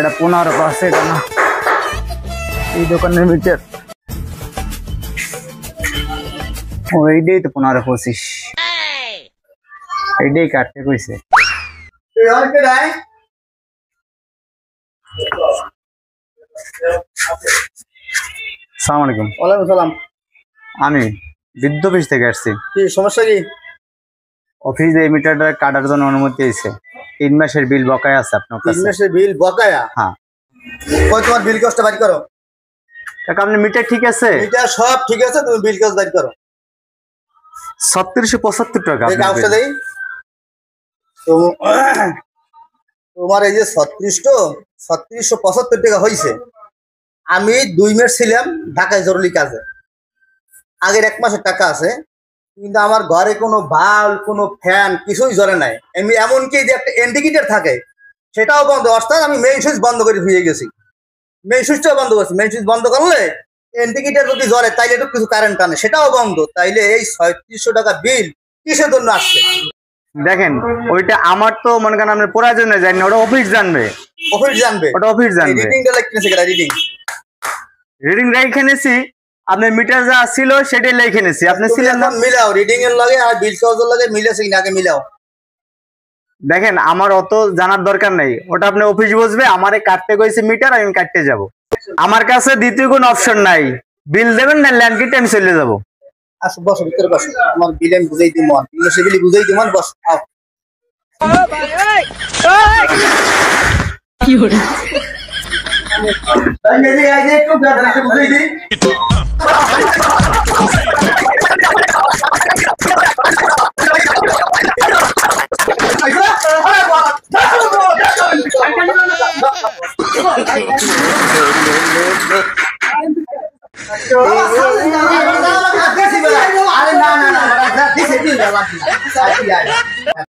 এটা 15 আছে, এটা না এই দোকানের মিটার। ও এইটাই তো 15-25, এইটাই কাটতে কইছে। আসসালামু আলাইকুম। ওয়ালাইকুম সালাম। আমি বিদ্যুৎ অফিস থেকে আসছি। কি সমস্যা? কি অফিসে এই মিটারটা কাটার জন্য অনুমতি দিয়েছে। 3 মাসের বিল বকেয়া আছে আপনার 3 কাছে। মাসের বিল বকেয়া? হ্যাঁ। কই তোমার বিল কাগজটা বাইর করো। কাকা আপনার মিটার ঠিক আছে? মিটার সব ঠিক আছে, তুমি বিল কাগজ বাইর করো। 3675 টাকা। এই কাগজটা দেই। তো তোমার এই যে 3675 টাকা হইছে। আমি 2 মাস ছিলাম ঢাকায় জরুরি কাজে। আগের 1 মাসের টাকা আছে, কিন্তু আমার ঘরে কোনো বাল্ব, কোনো ফ্যান কিছুই জ্বলে নাই। আমি এমনকি যে একটা ইন্ডিকেটর থাকে সেটাও বন্ধ, অর্থাৎ আমি মেইন সুইচ বন্ধ করে ধুয়ে গেছি। মেইন সুইচটাও বন্ধ করছি। মেইন সুইচ বন্ধ করলে ইন্ডিকেটর যদি জ্বলে তাইলে একটু কিছু কারেন্ট টানে, সেটাও বন্ধ। তাইলে এই 3600 টাকা বিল কিসের জন্য আসছে? দেখেন ওইটা আমার তো মনে করেন আপনার প্রয়োজনে জানি না, ওটা অফিস জানবে। অফিস জানবে? ওটা অফিস জানবে। রিডিংটা লিখতেছে কেন? রিডিং রাইখে নিছি, আপনার মিটার যা ছিল সেটাই লিখে নিছি। আপনি ছিলেন না? মিলাও, রিডিং এর লগে আর বিল কাগজের লগে মিলেছে কিনা আগে মিলাও। দেখেন আমার অত জানার দরকার নেই, ওটা আপনি অফিস বসবে। আমারে কাটতে কইছে মিটার, আমি কাটতে যাব। আমার কাছে দ্বিতীয় কোনো অপশন নাই। বিল দেবেন না ল্যান্ড কিটে আমি চলে যাব। আসো, বসো, ভিতরে বসো। আমার বিল আমি বুঝাই দিই, মন সে বিল বুঝাই দিই, মন বস। আও কি হলো? এই যে একটু বুঝাই দিই। আরে না,